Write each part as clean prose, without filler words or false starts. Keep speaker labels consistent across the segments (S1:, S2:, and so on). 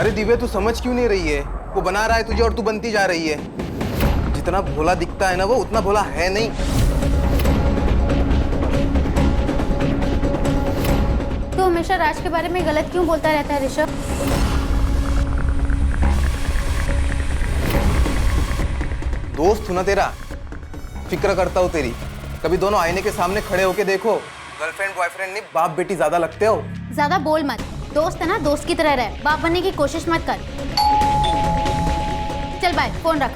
S1: अरे दिव्या, तू समझ क्यों नहीं रही है? वो बना रहा है तुझे और तू बनती जा रही है। जितना भोला दिखता है ना वो उतना भोला है नहीं।
S2: तू हमेशा राज के बारे में गलत क्यों बोलता रहता है ऋषभ?
S1: दोस्त हूं ना तेरा, फिक्र करता हूँ तेरी। कभी दोनों आईने के सामने खड़े होके देखो। गर्लफ्रेंड बॉयफ्रेंड नहीं, बाप बेटी ज्यादा लगते हो।
S2: ज्यादा बोल मत। दोस्त है ना, दोस्त की तरह रह, बाप बनने की कोशिश मत कर। चल बाय, फोन रख।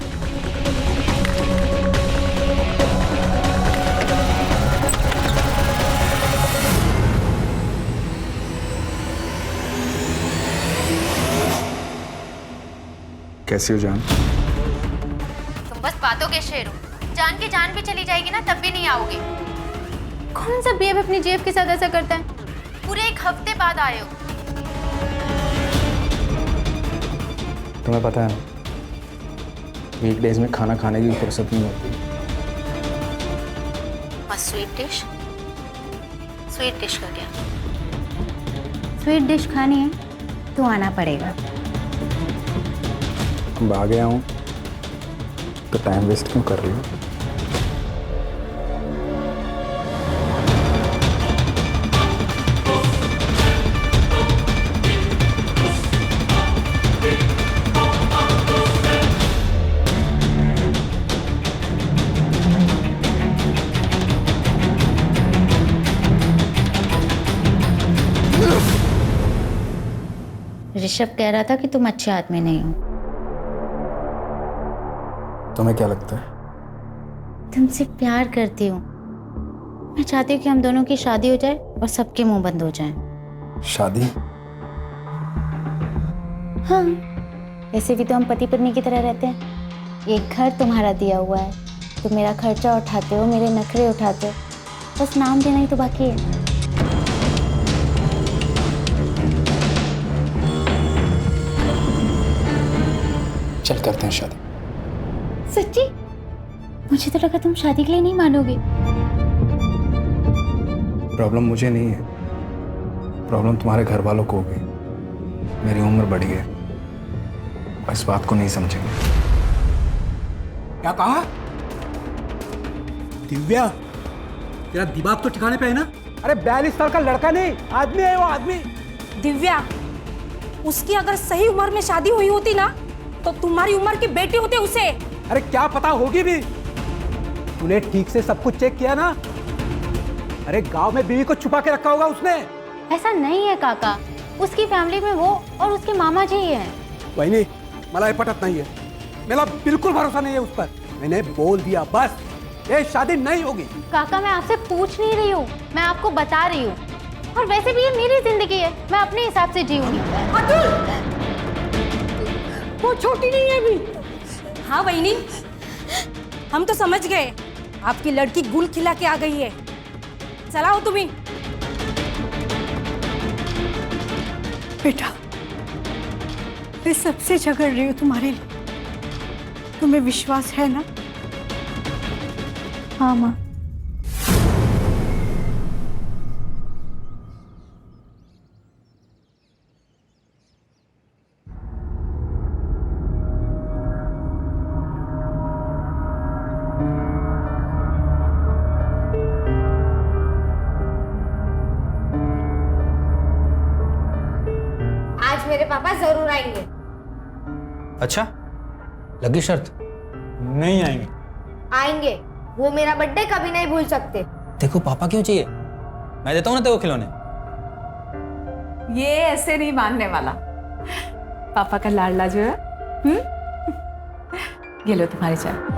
S3: कैसी हो जान?
S2: तुम बस बातों के शेर हो। जान की जान भी चली जाएगी ना तब भी नहीं आओगे। कौन सा बेब अपनी जेब के साथ ऐसा करता है? पूरे 1 हफ्ते बाद आए हो।
S3: तुम्हें पता है वीकडेज में खाना खाने की फुर्सत नहीं होती।
S2: बस स्वीट डिश। स्वीट डिश का क्या? स्वीट डिश खानी है तो आना पड़ेगा।
S3: अब आ गया हूँ तो टाइम वेस्ट क्यों कर रही हो?
S2: ऋषभ कह रहा था कि तुम अच्छे आदमी नहीं हो।
S3: तुम्हें क्या लगता है?
S2: तुमसे प्यार करती हूँ। मैं चाहती हूँ कि हम दोनों की शादी हो जाए और सबके मुंह बंद हो जाएं।
S3: शादी?
S2: हाँ, ऐसे भी तो हम पति पत्नी की तरह रहते हैं। एक घर तुम्हारा दिया हुआ है, तुम मेरा खर्चा उठाते हो, मेरे नखरे उठाते हो, बस नाम देना ही तो बाकी है।
S3: चल करते हैं शादी।
S2: सच्ची? मुझे तो लगा तुम शादी के लिए नहीं मानोगे।
S3: प्रॉब्लम मुझे नहीं है, प्रॉब्लम तुम्हारे घर वालों को होगी। मेरी उम्र बढ़ी है, इस बात को नहीं समझेंगे।
S4: क्या कहा? दिव्या, तेरा दिमाग तो ठिकाने पे है ना? अरे 42 साल का लड़का नहीं, आदमी है वो, आदमी।
S5: दिव्या, उसकी अगर सही उम्र में शादी हुई होती ना तो तुम्हारी उम्र की बेटी होते उसे।
S4: अरे क्या पता होगी भी। तूने ठीक से सब कुछ चेक किया ना? अरे गांव में बीवी को छुपा के रखा होगा उसने।
S2: ऐसा नहीं है काका, उसकी फैमिली में वो और उसके मामा जी ही हैं।
S4: वही मला हे पटत नहीं है, मेरा बिल्कुल भरोसा नहीं है उस पर। मैंने बोल दिया बस, ये शादी नहीं होगी।
S2: काका मैं आपसे पूछ नहीं रही हूँ, मैं आपको बता रही हूँ। और वैसे भी ये मेरी जिंदगी है, मैं अपने हिसाब से जीऊंगी।
S5: अतुल, वो छोटी नहीं है अभी। हाँ बहनी, हम तो समझ गए आपकी लड़की गुल खिला के आ गई है। चलाओ तुम्हें।
S6: बेटा, मैं सबसे झगड़ रही हूँ तुम्हारे लिए, तुम्हें विश्वास है ना?
S2: हाँ माँ।
S5: आज मेरे पापा जरूर आएंगे।
S7: अच्छा, लगी शर्त?
S8: नहीं आएंगे।
S5: आएंगे, वो मेरा बर्थडे कभी नहीं भूल सकते।
S7: देखो पापा क्यों चाहिए, मैं देता हूँ ना तेरे को खिलौने।
S6: ये ऐसे नहीं मानने वाला। पापा का लाडला जो है। ये लो तुम्हारी चाय।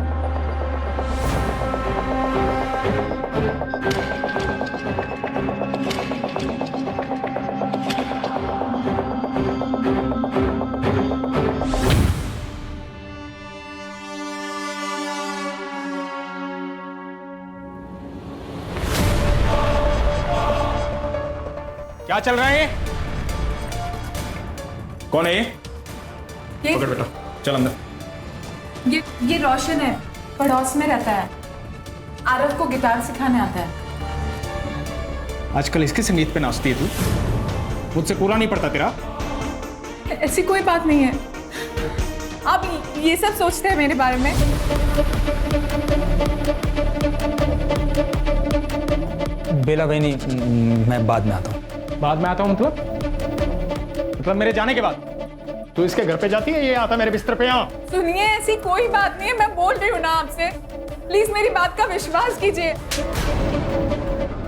S8: क्या चल रहा है? कौन है ये? पकड़ बेटा, चल अंदर।
S6: ये रोशन है, पड़ोस में रहता है। आरव को गिटार सिखाने आता है।
S8: आजकल इसके संगीत पे नाचती है तू? मुझसे पूरा नहीं पड़ता तेरा?
S9: ऐसी कोई बात नहीं है। आप ये सब सोचते हैं मेरे बारे में?
S7: बेला बहनी, मैं बाद में आता हूँ।
S8: बाद में आता हूँ मतलब मेरे जाने के बाद तू इसके घर पे जाती है, ये आता मेरे बिस्तर पे यहाँ?
S9: सुनिए, ऐसी कोई बात नहीं है, मैं बोल रही हूँ ना आपसे, प्लीज मेरी बात का विश्वास कीजिए।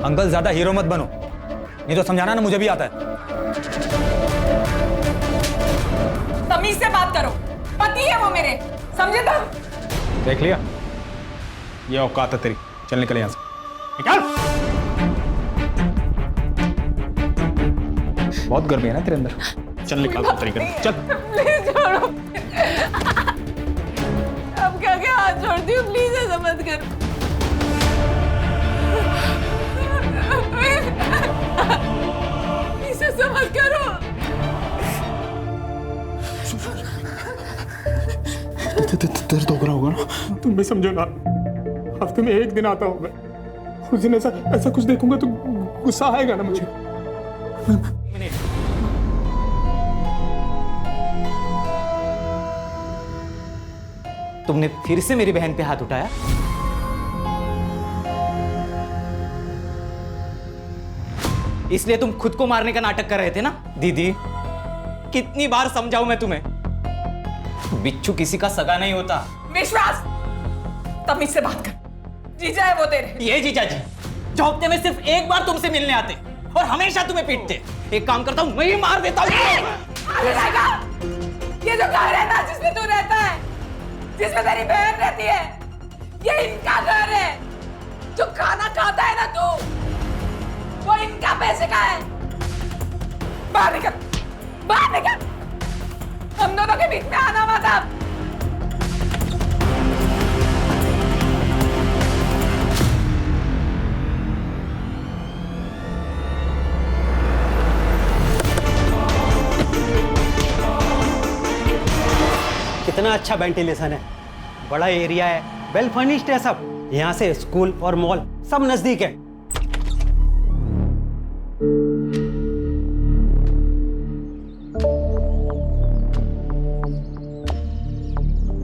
S7: अंकल ज्यादा हीरो मत बनो, नहीं तो समझाना ना मुझे भी आता है।
S9: तमीज से बात करो, पति है वो मेरे, समझे तुम?
S8: देख लिया, ये औकात है तेरी। चल निकल यहाँ से, निकल। बहुत गर्मी है ना तेरे अंदर, चल निकल तरीके से, चल।
S9: प्लीज छोड़ो, अब क्या क्या हाथ छोड़ती हूँ, प्लीज ऐसा मत करो। प्लीज ऐसा मत करो।
S8: दर्द हो रहा होगा ना, तुम भी समझो ना। हफ्ते में एक दिन आता हूँ मैं, उस दिन ऐसा कुछ देखूंगा तो गुस्सा आएगा ना मुझे।
S10: तुमने फिर से मेरी बहन पे हाथ उठाया? इसलिए तुम खुद को मारने का नाटक कर रहे थे ना? दीदी, कितनी बार समझाऊं मैं तुम्हें, बिच्छू किसी का सगा नहीं होता।
S9: विश्वास, तमीज से बात कर। जीजा है वो तेरे।
S10: ये जीजा जी जो हफ्ते में सिर्फ एक बार तुमसे मिलने आते और हमेशा तुम्हें पीटते। एक काम करता हूं, मैं ही मार देता हूं।
S9: ये जो घर है ना जिसमें तू रहता है, जिसमें तेरी बहन रहती है, ये इनका घर है। जो खाना खाता है ना तू, वो इनका पैसे का है। बाहर निकल, बाहर निकल। हम दोनों के बीच में आना मत अब।
S11: कितना अच्छा वेंटिलेशन है, बड़ा एरिया है, वेल फर्निश्ड है सब। यहाँ से स्कूल और मॉल सब नजदीक है।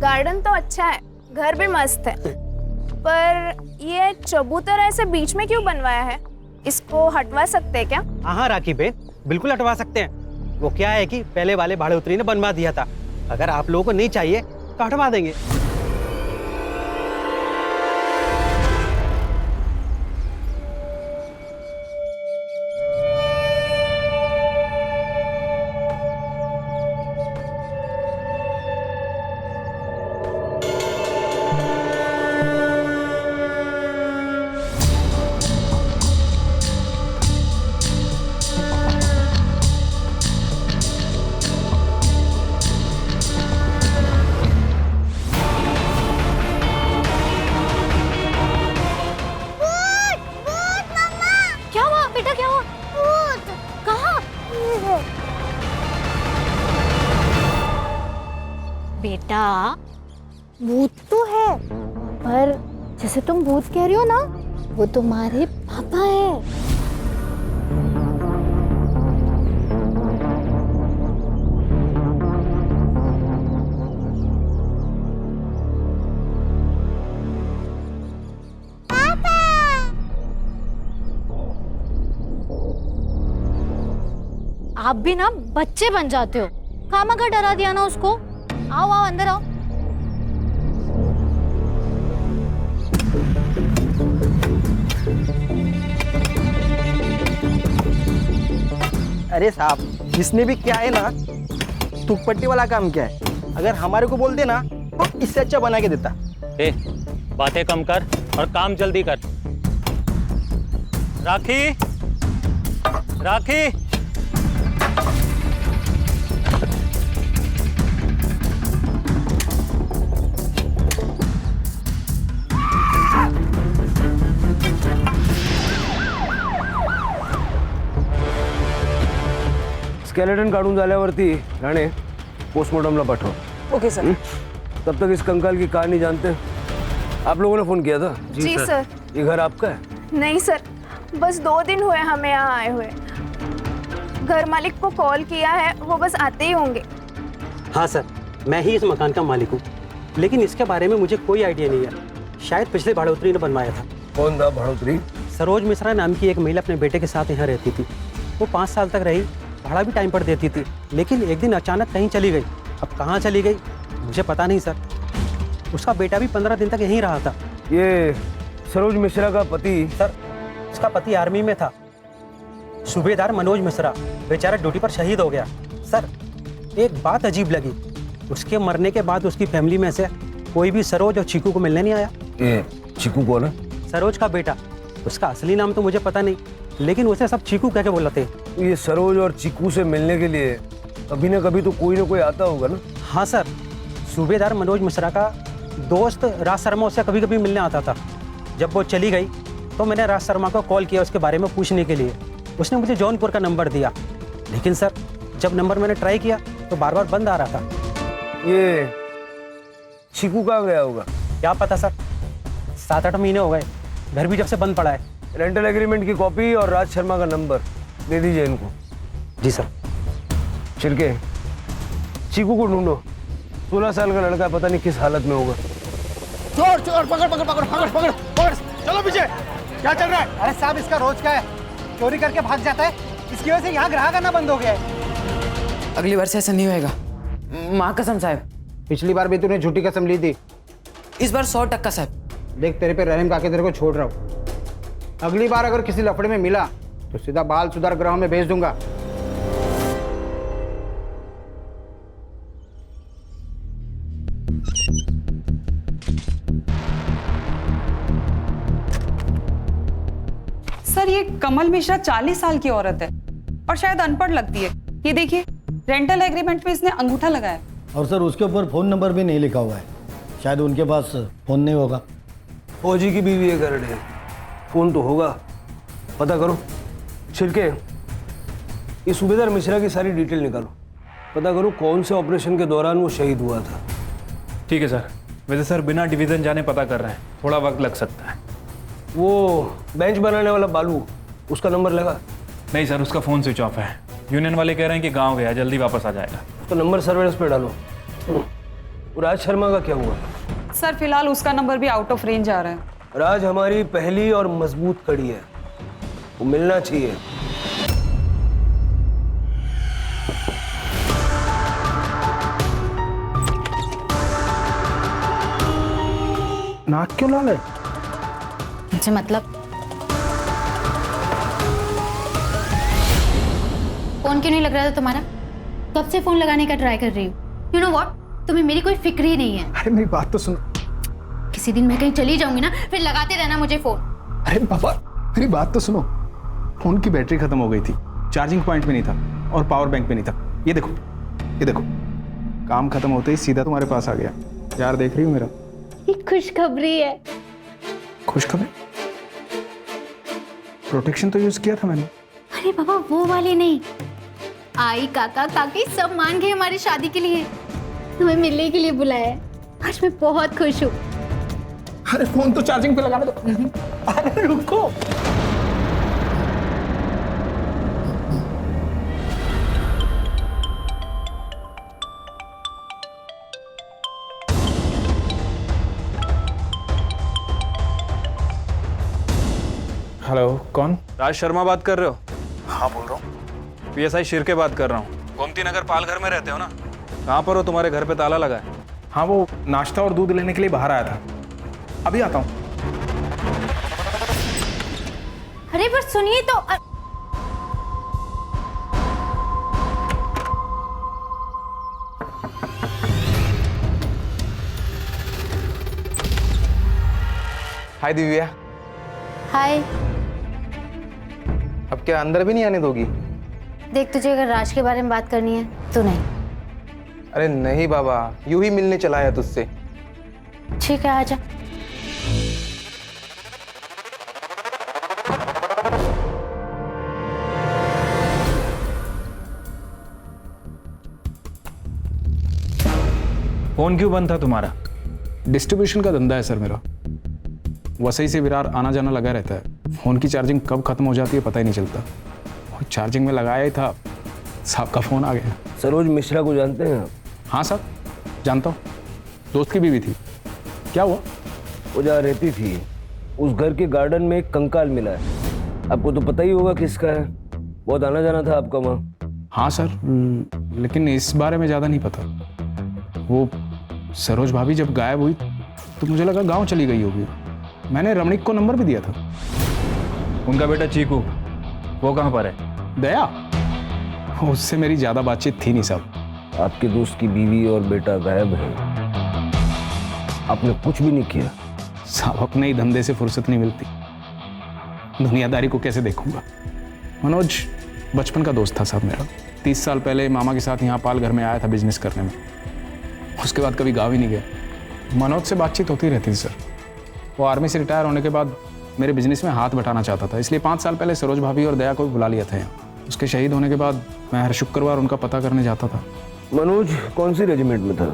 S12: गार्डन तो अच्छा है, घर भी मस्त है, पर ये चबूतरा ऐसे बीच में क्यों बनवाया है? इसको हटवा सकते हैं क्या?
S11: हाँ राखी बेन, बिल्कुल हटवा सकते हैं। वो क्या है कि पहले वाले भाड़े उतरी ने बनवा दिया था, अगर आप लोगों को नहीं चाहिए तो हटवा देंगे।
S2: बेटा, भूत तो है, पर जैसे तुम भूत कह रही हो ना, वो तुम्हारे पापा है। आप भी ना बच्चे बन जाते हो, खामखा डरा दिया ना उसको। आओ आओ अंदर आओ।
S13: अरे साहब, इसने भी क्या है ना, तुकपट्टी वाला काम क्या है। अगर हमारे को बोलते ना तो इससे अच्छा बना के देता।
S14: ए, बातें कम कर और काम जल्दी कर। राखी, राखी,
S15: स्केलेटन काढून झाल्यावरती राणे पोस्टमार्टमला पाठव।
S9: Okay sir.
S15: तब तक इस कंकाल की कहानी जानते हैं। आप लोगों ने फोन किया था?
S12: जी सर।
S15: ये घर आपका है?
S12: नहीं सर, बस 2 दिन हुए हमें यहाँ आए हुए। घर मालिक को कॉल किया है, वो बस आते ही होंगे।
S11: हाँ सर, मैं ही इस मकान का मालिक हूँ, लेकिन इसके बारे में मुझे कोई आइडिया नहीं है। शायद पिछले भाड़ोतरी ने बनवाया था।
S15: कौन था भाड़ोतरी?
S11: सरोज मिश्रा नाम की एक महिला अपने बेटे के साथ यहाँ रहती थी। वो 5 साल तक रही, भाड़ा भी टाइम पर देती थी, लेकिन एक दिन अचानक कहीं चली गई। अब कहाँ चली गई मुझे पता नहीं सर। उसका बेटा भी 15 दिन तक यहीं रहा था।
S15: ये सरोज मिश्रा का पति?
S11: सर, उसका पति आर्मी में था, सूबेदार मनोज मिश्रा। बेचारा ड्यूटी पर शहीद हो गया। सर, एक बात अजीब लगी, उसके मरने के बाद उसकी फैमिली में से कोई भी सरोज और चीकू को मिलने नहीं आया।
S15: ये चीकू कौन है?
S11: सरोज का बेटा। उसका असली नाम तो मुझे पता नहीं, लेकिन उसे सब चीकू कह के बुलाते हैं।
S15: ये सरोज और चीकू से मिलने के लिए कभी ना कभी तो कोई ना कोई आता होगा ना?
S11: हाँ सर, सूबेदार मनोज मिश्रा का दोस्त राज शर्मा उससे कभी कभी मिलने आता था। जब वो चली गई तो मैंने राज शर्मा को कॉल किया उसके बारे में पूछने के लिए। उसने मुझे जौनपुर का नंबर दिया, लेकिन सर जब नंबर मैंने ट्राई किया तो बार बार बंद आ रहा था।
S15: ये चीकू कहाँ गया होगा?
S11: क्या पता सर, 7-8 महीने हो गए, घर भी जब से बंद पड़ा है।
S15: रेंटल एग्रीमेंट की कॉपी और राज शर्मा का नंबर दे दीजिए इनको।
S11: जी सर।
S15: छिड़के, चीकू को ढूंढो। 16 साल का लड़का, पता नहीं किस हालत में होगा।
S4: चोर चोर, पकड़ पकड़ पकड़ पकड़ पकड़ पकड़, चलो पीछे। क्या चल रहा है? अरे साहब, इसका रोज का है, चोरी करके भाग जाता है, इसकी वजह से यहाँ ग्राहक आना बंद हो गया है।
S9: अगली बार से ऐसा नहीं होएगा, माँ कसम साहब।
S4: पिछली बार भी तूने झूठी कसम ली थी,
S9: इस बार 100% साहब।
S4: देख, तेरे पे रहम का के तेरे को छोड़ रहा हूँ। अगली बार अगर किसी लफड़े में मिला तो सीधा बाल सुधार गृह में भेज दूंगा।
S16: सर, ये कमल मिश्रा 40 साल की औरत है और शायद अनपढ़ लगती है। ये देखिए, रेंटल एग्रीमेंट पे इसने अंगूठा लगाया।
S17: और सर, उसके ऊपर फोन नंबर भी नहीं लिखा हुआ है, शायद उनके पास फोन नहीं होगा।
S15: फौजी की बीवी है करड़े, फोन तो होगा, पता करो। छिड़के, ये सूबेदार मिश्रा की सारी डिटेल निकालो, पता करो कौन से ऑपरेशन के दौरान वो शहीद हुआ था।
S3: ठीक है सर। वैसे सर बिना डिवीजन जाने पता कर रहे हैं, थोड़ा वक्त लग सकता है।
S15: वो बेंच बनाने वाला बालू, उसका नंबर लगा?
S3: नहीं सर, उसका फ़ोन स्विच ऑफ है। यूनियन वाले कह रहे हैं कि गांव गया, जल्दी वापस आ जाएगा।
S15: उसका नंबर सर्वेलेंस पे डालो। वो राज शर्मा का क्या हुआ?
S16: सर, फिलहाल उसका नंबर भी आउट ऑफ रेंज आ रहा है।
S15: राज हमारी पहली और मजबूत कड़ी है, वो मिलना चाहिए।
S3: नाक क्यों लाल है?
S2: मुझे मतलब फोन क्यों नहीं लग रहा था तुम्हारा? कब से फोन लगाने का ट्राई कर रही हूँ। यू नो व्हाट, तुम्हें मेरी कोई फिक्र ही नहीं है।
S3: अरे मेरी बात तो सुनो।
S2: किसी दिन मैं कहीं चली जाऊंगी ना, फिर लगाते रहना मुझे फोन।
S3: अरे पापा, मेरी बात तो सुनो। फोन की बैटरी खत्म हो गई थी, चार्जिंग पॉइंट पे नहीं था और पावर बैंक पे नहीं था। ये देखो, ये देखो, काम खत्म होते ही सीधा तुम्हारे पास आ गया। यार देख रही हो मेरा?
S2: ये खुशखबरी है।
S3: खुशखबरी? प्रोटेक्शन तो यूज किया था मैंने।
S2: अरे बाबा, वो वाली नहीं। आई काका काकी सब मान गए हमारी शादी के लिए, तुम्हें मिलने के लिए बुलाया है। आज मैं बहुत खुश हूँ।
S3: अरे फोन तो चार्जिंग पे लगाने दो। अरे रुको। हेलो, कौन?
S18: राज शर्मा बात कर रहे हो?
S3: हाँ बोल रहा हूँ।
S18: पीएसआई शिरके बात कर रहा हूँ। गोमती नगर पालघर में रहते हो ना? कहाँ पर हो? तुम्हारे घर पे ताला लगा है।
S3: हाँ, वो नाश्ता और दूध लेने के लिए बाहर आया था, अभी आता हूँ।
S2: अरे पर सुनिए तो।
S1: हाय दिव्या।
S2: हाय।
S1: अब क्या अंदर भी नहीं आने दोगी?
S2: देख, तुझे अगर राज के बारे में बात करनी है तो नहीं।
S1: अरे नहीं बाबा, यूं ही मिलने चला है तुझसे।
S2: ठीक है, आजा।
S3: फोन क्यों बंद था तुम्हारा? डिस्ट्रीब्यूशन का धंधा है सर मेरा, वसई से विरार आना जाना लगा रहता है। फोन की चार्जिंग कब खत्म हो जाती है पता ही नहीं चलता। और चार्जिंग में लगाया ही था, साहब का फोन आ गया।
S15: सरोज मिश्रा को जानते हैं आप?
S3: हाँ सर, जानता हूँ, दोस्त की बीवी थी। क्या हुआ?
S15: वो जहाँ रहती थी उस घर के गार्डन में एक कंकाल मिला है। आपको तो पता ही होगा किसका है, बहुत आना जाना था आपका वहाँ।
S3: हाँ सर, लेकिन इस बारे में ज़्यादा नहीं पता। वो सरोज भाभी जब गायब हुई तो मुझे लगा गांव चली गई होगी। मैंने रमणीक को नंबर भी दिया था।
S18: उनका बेटा चीकू, वो कहाँ पर है?
S3: दया, उससे मेरी ज़्यादा बातचीत थी नहीं साहब।
S15: आपके दोस्त की बीवी और बेटा गायब है, आपने कुछ भी नहीं किया?
S3: साहब, अपने ही धंधे से फुर्सत नहीं मिलती, दुनियादारी को कैसे देखूंगा। मनोज बचपन का दोस्त था साहब मेरा। 30 साल पहले मामा के साथ यहाँ पाल घर में आया था बिजनेस करने में। उसके बाद कभी गाँव ही नहीं गया। मनोज से बातचीत होती रहती थी सर। वो आर्मी से रिटायर होने के बाद मेरे बिजनेस में हाथ बटाना चाहता था, इसलिए 5 साल पहले सरोज भाभी और दया को भी बुला लिया था यहाँ। उसके शहीद होने के बाद मैं हर शुक्रवार उनका पता करने जाता था।
S15: मनोज कौन सी रेजिमेंट में था?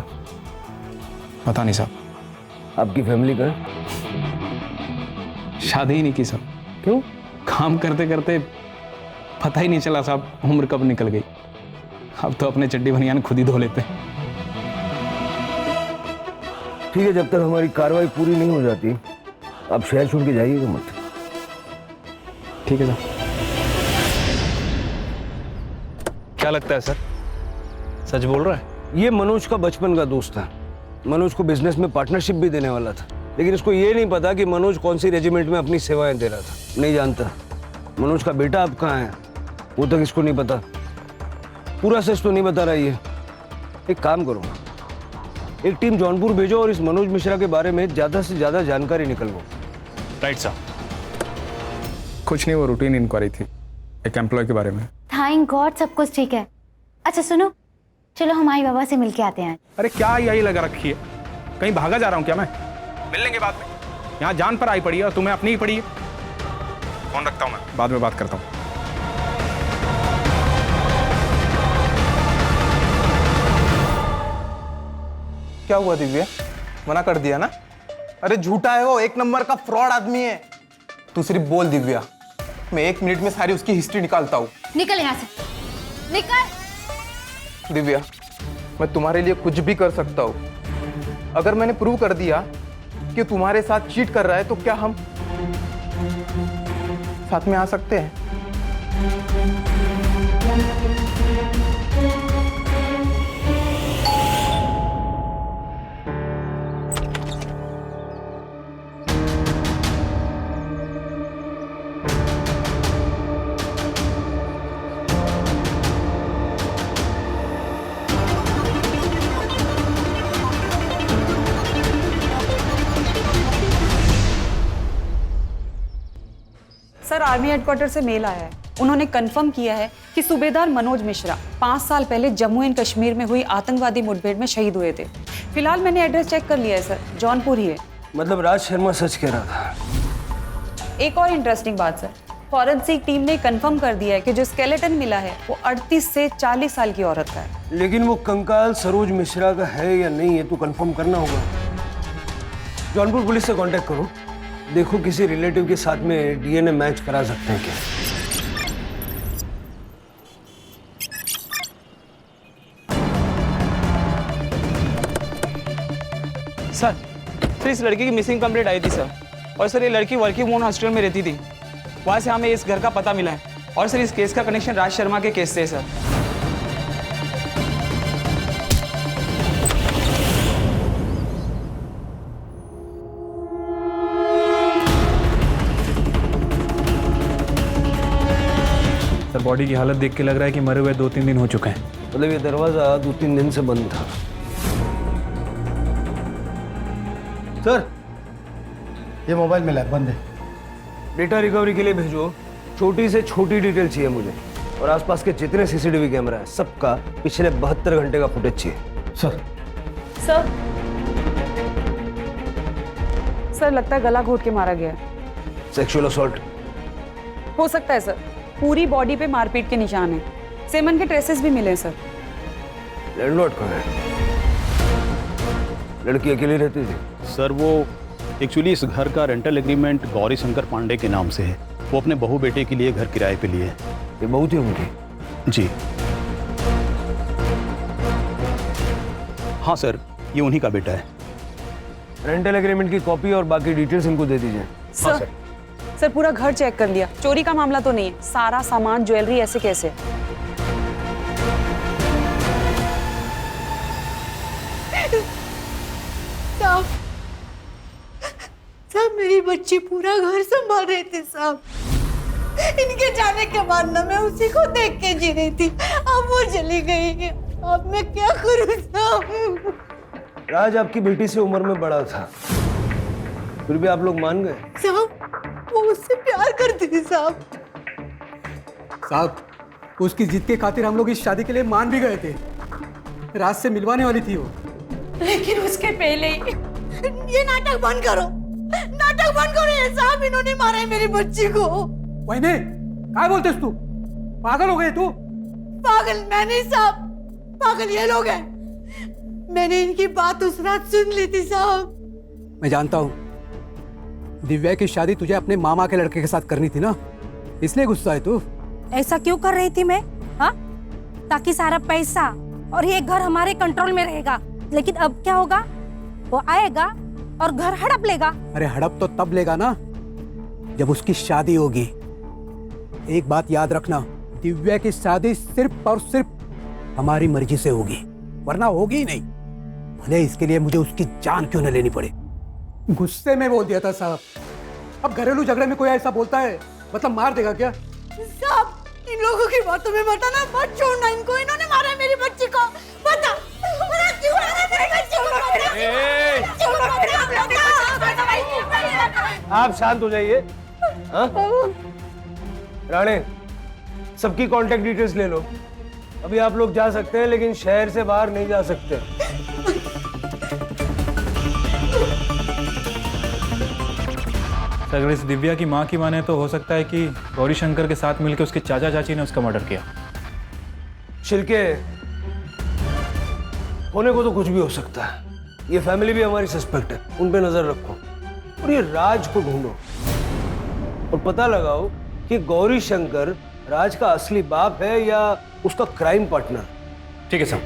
S3: पता नहीं साहब।
S15: आपकी फैमिली का?
S3: शादी ही नहीं की साहब।
S15: क्यों?
S3: काम करते करते पता ही नहीं चला साहब उम्र कब निकल गई। अब तो अपने चड्डी बनियान खुद ही धो लेते हैं।
S15: ठीक है, जब तक हमारी कार्रवाई पूरी नहीं हो जाती आप शहर छोड़ के जाइएगा मत।
S3: ठीक है सर।
S18: क्या लगता है सर, सच बोल रहा है?
S15: ये मनोज का बचपन का दोस्त था। मनोज को बिजनेस में पार्टनरशिप भी देने वाला था, लेकिन इसको ये नहीं पता कि मनोज कौन सी रेजिमेंट में अपनी सेवाएं दे रहा था। नहीं जानता। मनोज का बेटा अब कहाँ है वो तक इसको नहीं पता। पूरा सच तो नहीं बता रहा ये। एक काम करो, एक टीम जौनपुर भेजो और इस मनोज मिश्रा के बारे में ज्यादा से ज्यादा जानकारी निकलवाओ।
S18: राइट साहब।
S3: कुछ नहीं, वो रूटीन इंक्वायरी थी एक एम्प्लॉय के बारे में।
S2: थैंक गॉड सब कुछ ठीक है। अच्छा सुनो, चलो हमारी बाबा से मिलके आते हैं।
S3: अरे क्या यही लगा रखी है, कहीं भागा जा रहा हूँ क्या मैं? मिल लेंगे बाद में। यहाँ जान पर आई पड़ी है और तुम्हें अपनी ही पड़ी है। फोन रखता हूँ मैं, बाद में बात करता हूँ।
S1: क्या हुआ दिव्या? मना कर दिया ना? अरे झूठा है वो, 1 नंबर का फ्रॉड आदमी है। तू सिर्फ बोल दिव्या, मैं 1 मिनट में सारी उसकी हिस्ट्री निकालता हूँ।
S2: निकल यहाँ से, निकल।
S1: दिव्या, मैं तुम्हारे लिए कुछ भी कर सकता हूँ। अगर मैंने प्रूव कर दिया कि तुम्हारे साथ चीट कर रहा है तो क्या हम साथ में आ सकते हैं?
S16: सर, आर्मी हेडक्वार्टर से मेल आया है। उन्होंने कंफर्म किया है कि सूबेदार मनोज मिश्रा 5 साल पहले जम्मू एंड कश्मीर में हुई आतंकवादी मुठभेड़ में शहीद हुए थे। फिलहाल मैंने एड्रेस चेक कर लिया है सर, जौनपुर ही है।
S15: मतलब राज शर्मा सच कह रहा था।
S16: एक और इंटरेस्टिंग बात सर, फॉरेंसिक टीम ने कंफर्म कर दिया है कि जो स्केलेटन मिला है वो 38 से 40 साल की औरत का है।
S15: लेकिन वो कंकाल सरोज मिश्रा का है या नहीं है तो कंफर्म करना होगा। जौनपुर पुलिस से कांटेक्ट करो, देखो किसी रिलेटिव के साथ में डीएनए मैच करा सकते हैं क्या।
S10: सर, इस लड़की की मिसिंग कंप्लेंट आई थी सर। और सर, ये लड़की वर्किंग वुमेन हॉस्टल में रहती थी। वहाँ से हमें इस घर का पता मिला है। और सर, इस केस का कनेक्शन राज शर्मा के केस से है सर।
S18: सर, बॉडी की हालत देख के लग रहा है कि मरे हुए 2-3 दिन हो चुके हैं।
S15: मतलब ये दरवाजा 2-3 दिन से बंद था।
S17: सर, ये मोबाइल मिला है, बंद है।
S15: डेटा रिकवरी के लिए भेजो। छोटी से छोटी डिटेल चाहिए मुझे, और आसपास के जितने सीसीटीवी कैमरा है सबका पिछले 72 घंटे का फुटेज चाहिए।
S17: सर।
S16: सर, लगता है गला घोट के मारा गया है।
S15: सेक्सुअल असॉल्ट
S16: हो सकता है सर। पूरी बॉडी पे मारपीट के निशान हैं। सेमन के ट्रेसेस भी मिले हैं सर।
S15: लैंडलॉर्ड कहाँ है? लड़की अकेली रहती थी?
S19: सर, वो एक्चुअली इस घर का रेंटल एग्रीमेंट गौरी शंकर पांडे के नाम से है। वो अपने बहू बेटे के लिए घर किराए पे लिए।
S15: ये बहू थी उनकी?
S19: जी। हाँ सर, ये उन्हीं का बेटा है।
S15: रेंटल एग्रीमेंट की कॉपी और बाकी डिटेल्स इनको दे दीजिए।
S16: सर सर पूरा घर चेक कर लिया, चोरी का मामला तो नहीं है, सारा सामान ज्वेलरी ऐसे कैसे है?
S6: साहब साहब मेरी बच्ची पूरा घर संभाल रहे थे साहब। इनके जाने के बाद ना मैं उसी को देख के जी रही थी, अब वो चली गई। अब मैं क्या करूं साहब?
S15: राज आपकी बेटी से उम्र में बड़ा था, फिर भी आप लोग मान गए?
S6: साहब वो उससे प्यार करती थी साहब।
S4: साहब उसकी जिद के खातिर हम लोग इस शादी के लिए मान भी गए थे। राज से मिलवाने वाली थी वो,
S6: लेकिन उसके पहले ही ये नाटक बंद करो, नाटक बंद करो। ये साहब इन्होंने मारा है मेरी बच्ची को।
S4: वहीने क्या बोलते तू? पागल हो गए तू?
S6: पागल मैं नहीं साहब, पागल ये लोग हैं। मैंने इनकी बात उस रात सुन ली थी साहब।
S4: मैं जानता हूँ दिव्या की शादी तुझे अपने मामा के लड़के के साथ करनी थी ना, इसलिए गुस्सा है तू।
S5: ऐसा क्यों कर रही थी मैं? हाँ, ताकि सारा पैसा और ये घर हमारे कंट्रोल में रहेगा। लेकिन अब क्या होगा? वो आएगा और घर हड़प लेगा।
S4: अरे हड़प तो तब लेगा ना जब उसकी शादी होगी। एक बात याद रखना, दिव्या की शादी सिर्फ और सिर्फ हमारी मर्जी से होगी, वरना होगी ही नहीं। भले इसके लिए मुझे उसकी जान क्यों न लेनी पड़े। गुस्से में बोल दिया था साहब। अब घरेलू झगड़े में कोई ऐसा बोलता है मतलब मार देगा क्या?
S6: साहब इन लोगों की बातों में बता ना, मत छोड़ना इनको। इन्होंने मारा है मेरी बच्ची को। बता क्यों मारा मेरी बच्ची को?
S15: आप शांत हो जाइए। हाँ? राणे, सबकी कांटेक्ट डिटेल्स ले लो। अभी आप लोग जा सकते हैं, लेकिन शहर से बाहर नहीं जा सकते।
S18: अगर इस दिव्या की माँ की माने तो हो सकता है कि गौरी शंकर के साथ मिलकर उसके चाचा चाची ने उसका मर्डर किया।
S15: छिलके होने को तो कुछ भी हो सकता है। ये फैमिली भी हमारी सस्पेक्ट है, उन पे नजर रखो और ये राज को ढूंढो और पता लगाओ कि गौरी शंकर राज का असली बाप है या उसका क्राइम पार्टनर।
S18: ठीक है सर।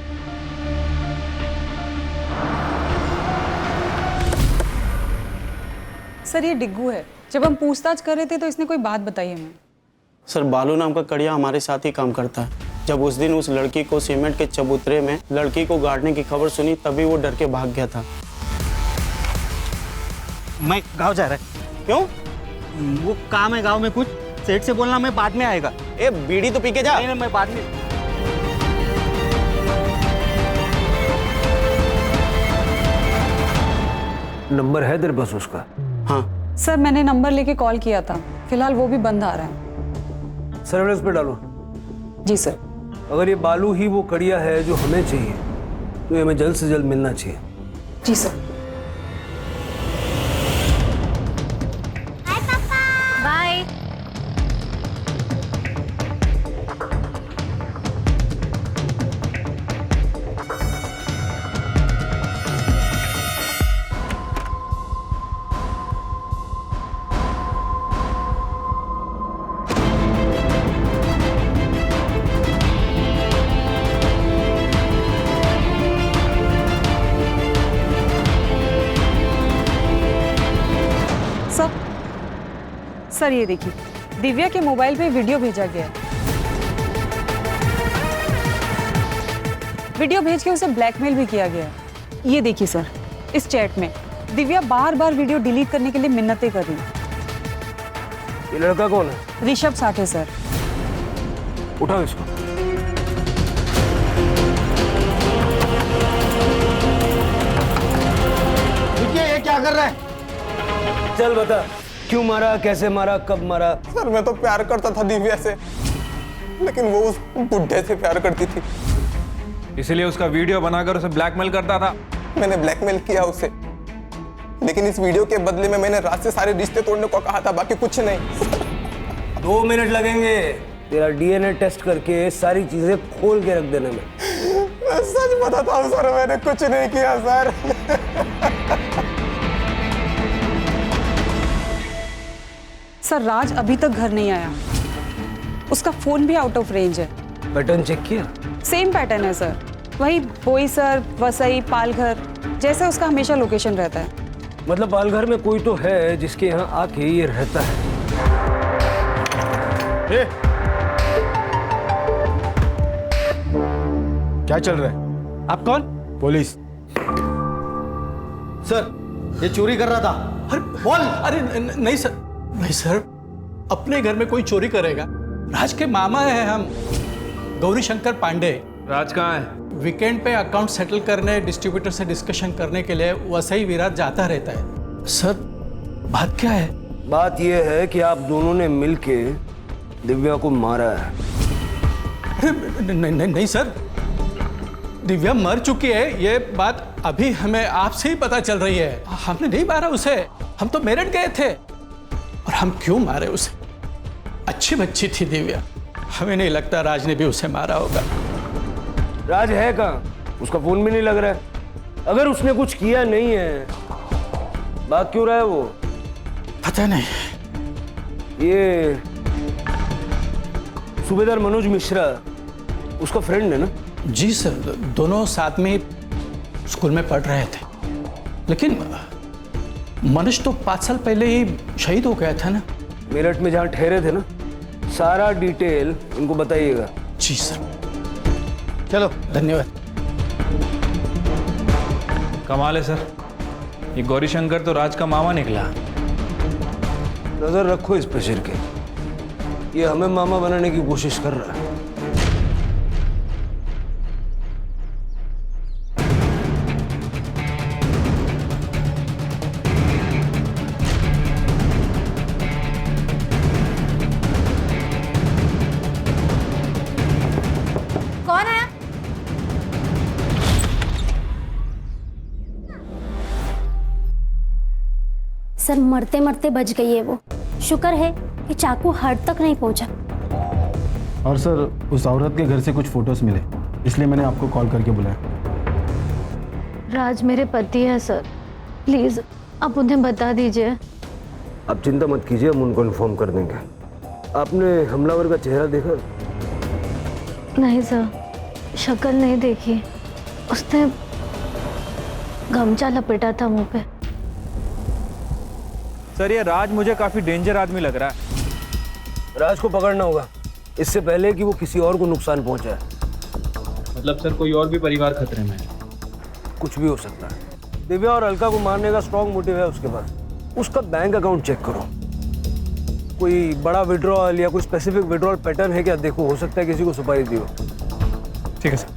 S16: सर ये डिग्गू है, जब हम पूछताछ कर रहे थे तो इसने कोई बात बताई हमें।
S20: सर बालू नाम का कड़िया हमारे साथ ही काम करता है। जब उस दिन उस लड़की को सीमेंट के चबूतरे में लड़की को गाड़ने की खबर सुनी, तभी वो डर के भाग गया था।
S13: मैं गाँव जा रहा है।
S20: क्यों?
S13: वो काम है गाँव में कुछ, सेठ से बोलना मैं बाद में आएगा।
S20: ए बीड़ी तो पी के जा।
S13: नहीं मैं बाद में।
S15: नंबर है तेरे पास उसका?
S20: हाँ
S16: सर मैंने नंबर लेके कॉल किया था, फिलहाल वो भी बंद आ रहा है।
S15: सर्वेलेंस पे डालो।
S16: जी सर।
S15: अगर ये बालू ही वो कड़िया है जो हमें चाहिए तो ये हमें जल्द से जल्द मिलना चाहिए।
S16: जी सर।
S2: बाय।
S16: सर ये देखिए, दिव्या के मोबाइल पे वीडियो भेजा गया है। वीडियो भेज के उसे ब्लैकमेल भी किया गया है। ये देखिए सर, इस चैट में दिव्या बार बार वीडियो डिलीट करने के लिए मिन्नतें कर रही है।
S15: ये लड़का कौन है?
S16: ऋषभ साठे सर।
S15: उठाओ इसको।
S4: ये क्या कर रहा है?
S15: चल बता, क्यों मारा, कैसे मारा, कब मारा?
S1: सर मैं तो प्यार करता था दिव्या से, लेकिन वो उस बुढ़े से प्यार करती थी,
S18: इसलिए उसका वीडियो बनाकर उसे ब्लैकमेल करता था।
S1: मैंने ब्लैकमेल किया उसे, लेकिन इस वीडियो के बदले में मैंने रात से सारे रिश्ते तोड़ने को कहा था, बाकी कुछ नहीं।
S15: 2 मिनट लगेंगे तेरा डीएनए टेस्ट करके सारी चीजें खोल के रख देने में।
S1: सच बताता हूँ सर, मैंने कुछ नहीं किया सर।
S16: सर राज अभी तक घर नहीं आया, उसका फोन भी आउट ऑफ रेंज है।
S15: पैटर्न चेक किया?
S16: सेम पैटर्न है सर, वही बोईसर, वसई, पालघर, जैसे उसका हमेशा लोकेशन रहता है।
S15: मतलब पालघर में कोई तो है जिसके यहाँ आके ये रहता है।
S3: क्या चल रहा है?
S11: आप कौन?
S3: पुलिस।
S17: सर ये चोरी कर रहा था।
S21: अरे बोल। अरे नहीं सर, नहीं सर, अपने घर में कोई चोरी करेगा? राज के मामा हैं हम, गौरी शंकर पांडे।
S18: राज कहाँ है?
S21: वीकेंड पे अकाउंट सेटल करने, डिस्ट्रीब्यूटर से डिस्कशन करने के लिए वसई विराट जाता रहता है। सर बात क्या है?
S15: बात यह है कि आप दोनों ने मिलके दिव्या को मारा है।
S21: अरे नहीं सर, दिव्या मर चुकी है, ये बात अभी हमें आपसे ही पता चल रही है। हमने नहीं मारा उसे, हम तो मेरठ गए थे। और हम क्यों मारे उसे? अच्छी बच्ची थी दिव्या, हमें नहीं लगता राज ने भी उसे मारा होगा।
S15: राज है कहाँ? उसका फोन भी नहीं लग रहा है। अगर उसने कुछ किया नहीं है, बात क्यों रहा है वो?
S21: पता नहीं।
S15: ये सूबेदार मनोज मिश्रा उसका फ्रेंड है ना?
S21: जी सर, दोनों साथ में स्कूल में पढ़ रहे थे, लेकिन मनोज तो 5 साल पहले ही शहीद हो गया था ना।
S15: मेरठ में जहाँ ठहरे थे ना, सारा डिटेल इनको बताइएगा।
S21: जी सर।
S3: चलो,
S21: धन्यवाद।
S18: कमाल है सर, ये गौरी शंकर तो राज का मामा निकला।
S15: नजर रखो इस पे सिर के, ये हमें मामा बनाने की कोशिश कर रहा है।
S5: कौन है?
S2: सर मरते मरते बच गई है वो। शुक्र है कि चाकू हार्ट तक नहीं पहुंचा।
S3: और सर उस औरत के घर से कुछ फोटोज मिले, इसलिए मैंने आपको कॉल करके बुलाया।
S22: राज मेरे पति है सर, प्लीज आप उन्हें बता दीजिए।
S15: आप चिंता मत कीजिए, हम उनको इन्फॉर्म कर देंगे। आपने हमलावर का चेहरा देखा?
S22: नहीं सर, शक्ल नहीं देखी। उसने गमछा लपेटा था मुंह पे।
S18: सर ये राज मुझे काफी डेंजर आदमी लग रहा है।
S15: राज को पकड़ना होगा इससे पहले कि वो किसी और को नुकसान पहुंचाए।
S18: मतलब सर कोई और भी परिवार खतरे में है?
S15: कुछ भी हो सकता है। दिव्या और अलका को मारने का स्ट्रॉन्ग मोटिव है उसके पास। उसका बैंक अकाउंट चेक करो, कोई बड़ा विड्रॉल या कोई स्पेसिफिक विड्रॉल पैटर्न है क्या देखो, हो सकता है किसी को सुपारी दी हो।
S21: ठीक है सर।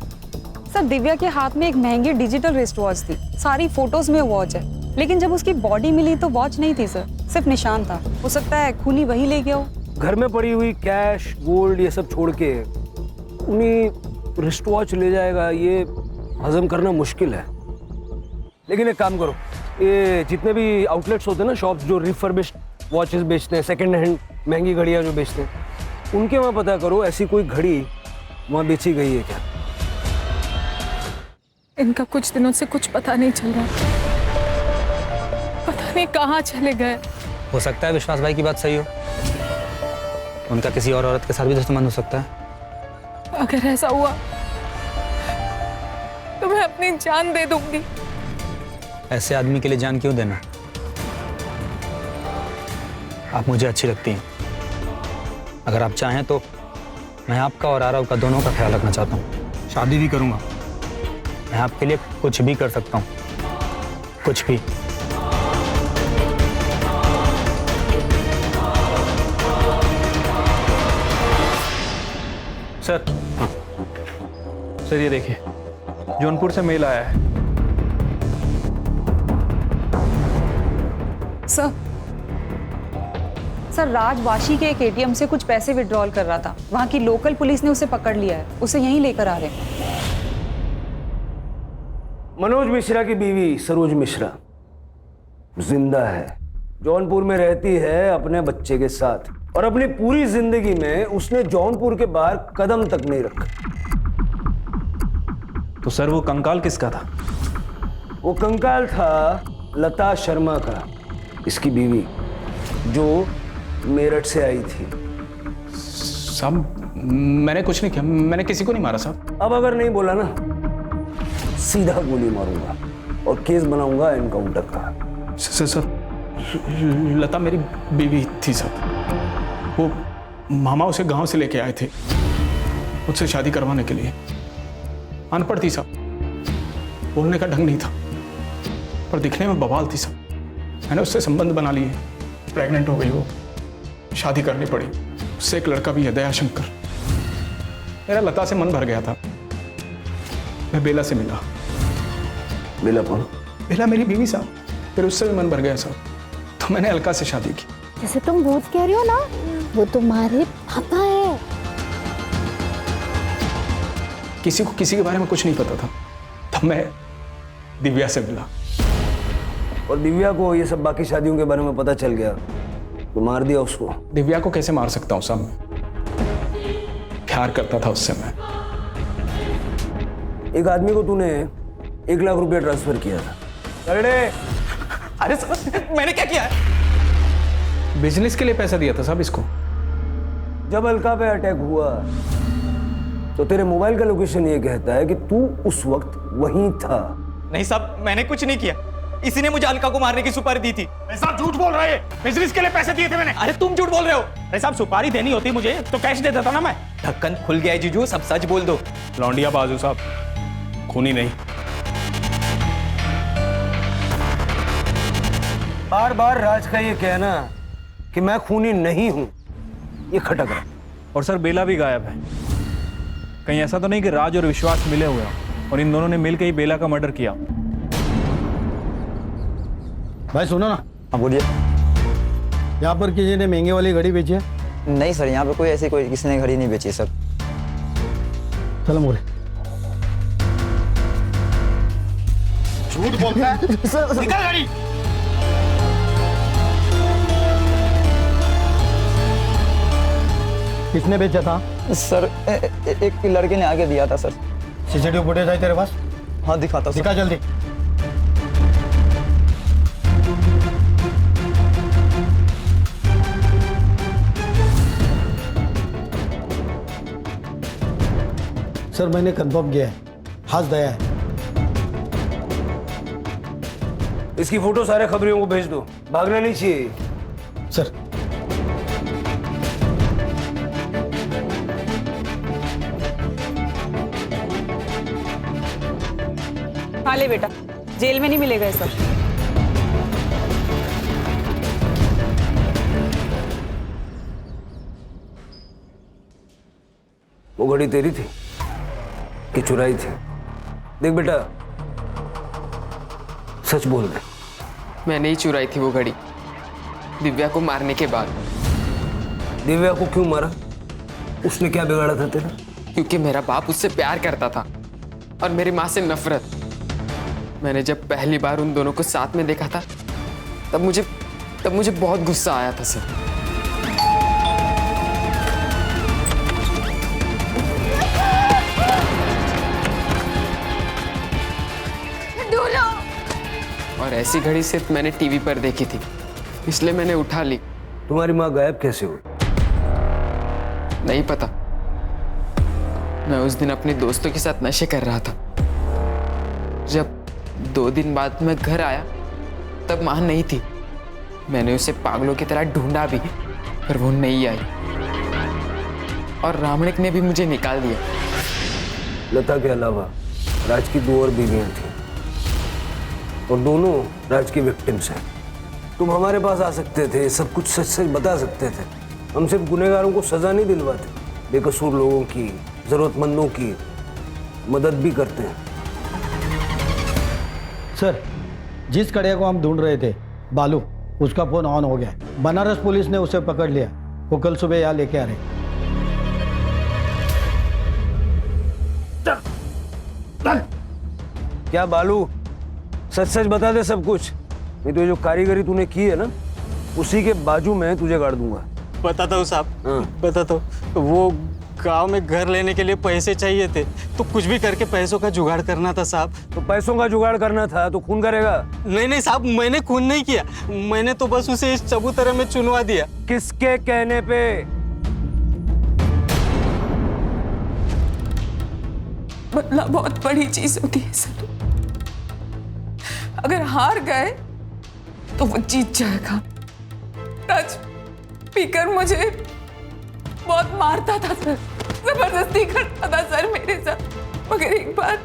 S16: सर दिव्या के हाथ में एक महंगी डिजिटल रिस्ट वॉच थी, सारी फोटोज में वॉच है, लेकिन जब उसकी बॉडी मिली तो वॉच नहीं थी सर, सिर्फ निशान था। हो सकता है खूनी वही ले गया हो।
S15: घर में पड़ी हुई कैश, गोल्ड ये सब छोड़ के उन्हीं रिस्ट वॉच ले जाएगा, ये हजम करना मुश्किल है। लेकिन एक काम करो, ये जितने भी आउटलेट्स होते हैं ना, शॉप्स जो रिफर्बिश्ड वॉचेस बेचते हैं, सेकंड हैंड महंगी घड़ियाँ जो बेचते हैं, उनके वहाँ पता करो ऐसी कोई घड़ी वहाँ बेची गई है क्या।
S23: इनका कुछ दिनों से कुछ पता नहीं चल रहा, पता नहीं कहाँ चले गए।
S7: हो सकता है विश्वास भाई की बात सही हो, उनका किसी और औरत के साथ भी तो संबंध हो सकता है।
S23: अगर ऐसा हुआ तो मैं अपनी जान दे दूंगी।
S7: ऐसे आदमी के लिए जान क्यों देना? आप मुझे अच्छी लगती हैं, अगर आप चाहें तो मैं आपका और आरव का दोनों का ख्याल रखना चाहता हूँ।
S3: शादी भी करूँगा।
S7: मैं आपके लिए कुछ भी कर सकता हूँ, कुछ भी।
S18: सर सर ये देखिए, जौनपुर से मेल आया है।
S16: सर राज वाशी के एक एटीएम से कुछ पैसे विड्रॉल कर रहा था, वहां की लोकल पुलिस ने उसे पकड़ लिया है, उसे यहीं लेकर आ रहे हैं।
S15: मनोज मिश्रा की बीवी सरोज मिश्रा जिंदा है, जौनपुर में रहती है अपने बच्चे के साथ, और अपनी पूरी जिंदगी में उसने जौनपुर के बाहर कदम तक नहीं रखा।
S18: तो सर वो कंकाल किसका था?
S15: वो कंकाल था लता शर्मा का, इसकी बीवी, जो मेरठ से आई थी।
S21: साहब मैंने कुछ नहीं किया, मैंने किसी को नहीं मारा साहब।
S15: अब अगर नहीं बोला ना सीधा गोली मारूंगा और केस बनाऊंगा एनकाउंटर का।
S3: सर लता मेरी बीवी थी सर। वो मामा उसे गांव से लेके आए थे मुझसे शादी करवाने के लिए। अनपढ़ थी सब, बोलने का ढंग नहीं था, पर दिखने में बवाल थी सब। मैंने उससे संबंध बना लिए, प्रेग्नेंट हो गई वो, शादी करनी पड़ी। उससे एक लड़का भी है, दयाशंकर। मेरा लता से मन भर गया था। मैं बेला से मिला।
S15: बेला कौन?
S3: बेला मेरी बीवी साहब। फिर उससे भी मन भर गया साहब, तो मैंने अलका से शादी की।
S2: जैसे तुम भूत कह रही हो ना, वो तुम्हारे पापा है।
S3: किसी को किसी के बारे में कुछ नहीं पता था, तब मैं दिव्या से मिला।
S15: और दिव्या को ये सब बाकी शादियों के बारे में पता चल गया तो मार दिया उसको।
S3: दिव्या को कैसे मार सकता हूँ साहब? प्यार करता था उससे मैं।
S15: एक आदमी को तूने 1 लाख रुपया ट्रांसफर किया था।
S3: अरे सर मैंने क्या किया है? बिजनेस के लिए पैसा दिया था साहब इसको।
S15: जब अलका पे अटैक हुआ तो तेरे मोबाइल का लोकेशन ये कहता है कि तू उस वक्त वहीं था।
S1: नहीं साहब, मैंने कुछ नहीं किया। इसी ने मुझे अलका को मारने की सुपारी दी थी।
S3: साहब झूठ बोल रहे हैं, बिजनेस के लिए पैसे दिए थे मैंने।
S1: अरे तुम झूठ बोल रहे हो।
S3: अरे साहब सुपारी देनी होती मुझे तो कैश दे देता ना मैं।
S1: ढक्कन खुल गया है जीजू, सब सच बोल दो।
S3: लौंडिया बाजू साहब, खूनी नहीं।
S15: बार बार राज का ये कहना कि मैं खूनी नहीं हूं, ये खटक रहा।
S18: और सर बेला भी गायब है। कहीं ऐसा तो नहीं कि राज और विश्वास मिले हुए हैं और इन दोनों ने मिलकर ही बेला का मर्डर किया?
S17: भाई सुनो ना।
S13: हाँ बोलिए।
S17: यहाँ पर किसी ने महंगे वाली घड़ी बेची है?
S13: नहीं सर, यहाँ पे कोई किसी ने घड़ी नहीं बेची सर।
S17: चलो मोरे।
S3: झूठ बोलता है। निकल गाड़ी।
S17: किसने बेचा था?
S13: सर एक लड़के ने आगे दिया था सर।
S17: सीसीटीवी फुटेज है तेरे पास?
S13: हाँ दिखाता हूँ।
S17: दिखा जल्दी। सर मैंने कंफर्म किया है, हाथ दया है।
S15: इसकी फोटो सारे खबरियों को भेज दो, भागना नहीं चाहिए।
S17: सर
S16: हाँ ले बेटा, जेल में नहीं मिलेगा ये सब।
S15: वो घड़ी तेरी थी कि चुराई थी? देख बेटा, सच बोल दे।
S8: मैंने ही चुराई थी वो घड़ी, दिव्या को मारने के बाद।
S15: दिव्या को क्यों मारा? उसने क्या बिगाड़ा था तेरा?
S8: क्योंकि मेरा बाप उससे प्यार करता था और मेरी माँ से नफरत। मैंने जब पहली बार उन दोनों को साथ में देखा था तब मुझे बहुत गुस्सा आया था सर। और ऐसी घड़ी सिर्फ मैंने टीवी पर देखी थी, इसलिए मैंने उठा ली।
S15: तुम्हारी माँ गायब कैसे हुई?
S8: नहीं पता। मैं उस दिन अपने दोस्तों के साथ नशे कर रहा था। जब 2 दिन बाद मैं घर आया तब माँ नहीं थी। मैंने उसे पागलों की तरह ढूंढा भी, पर वो नहीं आई और रामणिक ने भी मुझे निकाल दिया।
S15: लता के अलावा राज की 2 और बीवियां थी और दोनों राज की विक्टिम्स हैं। तुम हमारे पास आ सकते थे, सब कुछ सच सच बता सकते थे। हम सिर्फ गुनहगारों को सजा नहीं दिलवाते, बेकसूर लोगों की, जरूरतमंदों की मदद भी करते हैं।
S17: सर जिस कड़िया को हम ढूंढ रहे थे, बालू, उसका फोन ऑन हो गया। बनारस पुलिस ने उसे पकड़ लिया। वो कल सुबह यहाँ लेके आ रहे।
S15: क्या बालू, सच सच बता दे सब कुछ, नहीं तो ये जो कारीगरी तूने की है ना, उसी के बाजू में तुझे गाड़ दूंगा।
S20: बताता हूँ साहब, बताता हूँ। वो गांव में घर लेने के लिए पैसे चाहिए थे, तो कुछ भी करके पैसों का जुगाड़ करना था साहब।
S15: तो पैसों का जुगाड़ करना था तो खून करेगा?
S20: नहीं साहब, मैंने खून नहीं किया। मैंने तो बस उसे इस चबूतरे में चुनवा दिया।
S15: किसके कहने पे?
S23: बदला बहुत बड़ी चीज होती है सर। अगर हार गए तो वो जीत जाएगा। राज पीकर मुझे बहुत मारता था सर, जबरदस्ती करता था सर मेरे साथ। मगर एक बार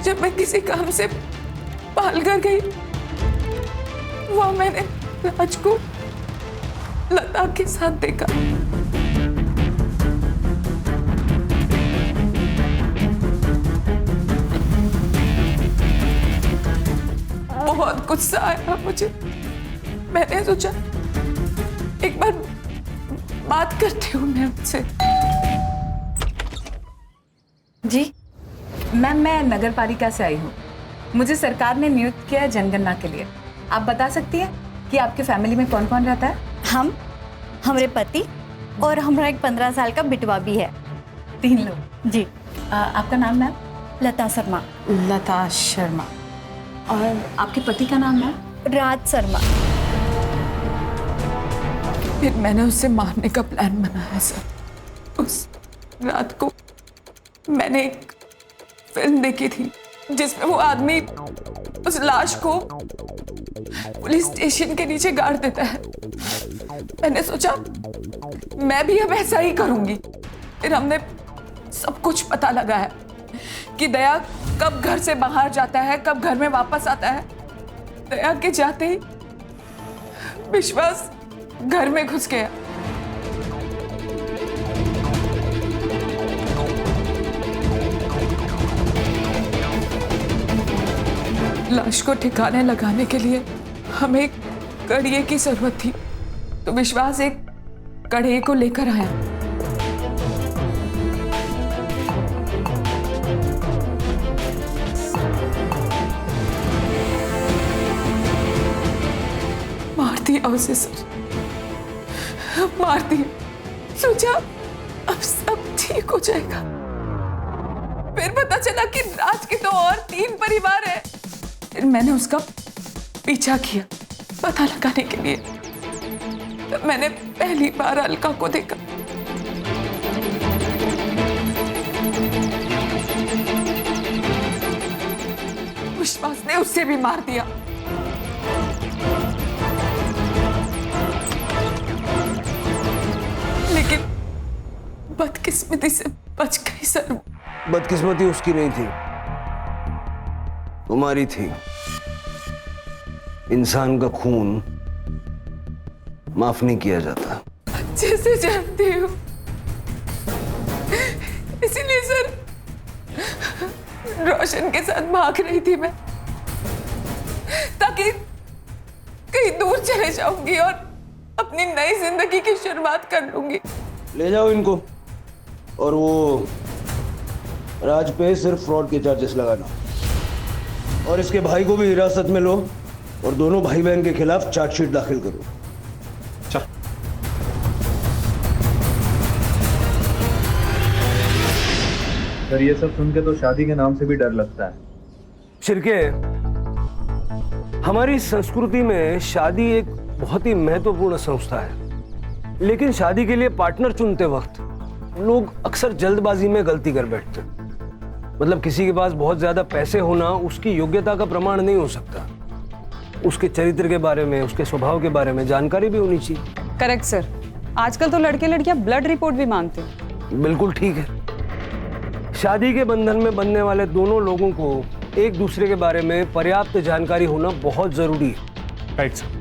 S23: जब मैं किसी काम से पाल कर गई, वो मैंने राज को लता के साथ देखा। बहुत गुस्सा आया मुझे। मैंने सोचा एक बार बात करती हूँ मैं उनसे।
S16: जी मैम, मैं नगर पालिका से आई हूँ। मुझे सरकार ने नियुक्त किया है जनगणना के लिए। आप बता सकती हैं कि आपके फैमिली में कौन कौन रहता है?
S2: हम, हमारे पति और हमारा एक 15 साल का बिटवा भी है।
S16: 3 लोग।
S2: जी।
S16: आपका नाम मैम?
S2: लता शर्मा।
S16: लता शर्मा। और आपके पति का नाम है?
S2: राज शर्मा।
S23: फिर मैंने उसे मारने का प्लान बनाया सर। उस रात को मैंने एक फिल्म देखी थी जिसमें वो आदमी उस लाश को पुलिस स्टेशन के नीचे गाड़ देता है। मैंने सोचा मैं भी अब ऐसा ही करूंगी। फिर हमने सब कुछ पता लगाया कि दया कब घर से बाहर जाता है, कब घर में वापस आता है। दया के जाते ही विश्वास घर में घुस गया। लाश को ठिकाने लगाने के लिए हमें एक कड़िए की जरूरत थी, तो विश्वास एक कड़िए को लेकर आया। मार दिया उसे सर, मार दिया। सोचा अब सब ठीक हो जाएगा। फिर पता चला कि राज के तो और 3 परिवार है। फिर मैंने उसका पीछा किया पता लगाने के लिए। तब मैंने पहली बार अलका को देखा। विश्वास ने उसे भी मार दिया। लेकिन बदकिस्मती से बच गई सर।
S15: बदकिस्मती उसकी नहीं थी, तुम्हारी थी। इंसान का खून माफ नहीं किया जाता।
S23: अच्छे से जानती हूँ, इसीलिए सर रोशन के साथ भाग रही थी मैं, ताकि कहीं दूर चले जाऊंगी और अपनी नई जिंदगी की शुरुआत कर लूंगी।
S15: ले जाओ इनको, और वो राज पे सिर्फ फ्रॉड के चार्जेस लगाना, और इसके भाई को भी हिरासत में लो और दोनों भाई बहन के खिलाफ चार्जशीट दाखिल करो।
S3: चल।
S18: सर ये सब सुन के तो शादी के नाम से भी डर लगता है।
S15: शिर्के, हमारी संस्कृति में शादी एक बहुत ही महत्वपूर्ण संस्था है, लेकिन शादी के लिए पार्टनर चुनते वक्त लोग अक्सर जल्दबाजी में गलती कर बैठते हैं। मतलब किसी के पास बहुत ज्यादा पैसे होना उसकी योग्यता का प्रमाण नहीं हो सकता। उसके चरित्र के बारे में, उसके स्वभाव के बारे में जानकारी भी होनी चाहिए।
S16: Correct sir. आजकल तो लड़के लड़कियां ब्लड रिपोर्ट भी मांगते हैं।
S15: बिल्कुल ठीक है। शादी के बंधन में बंधने वाले दोनों लोगों को एक दूसरे के बारे में पर्याप्त जानकारी होना बहुत जरूरी है।
S18: Right sir.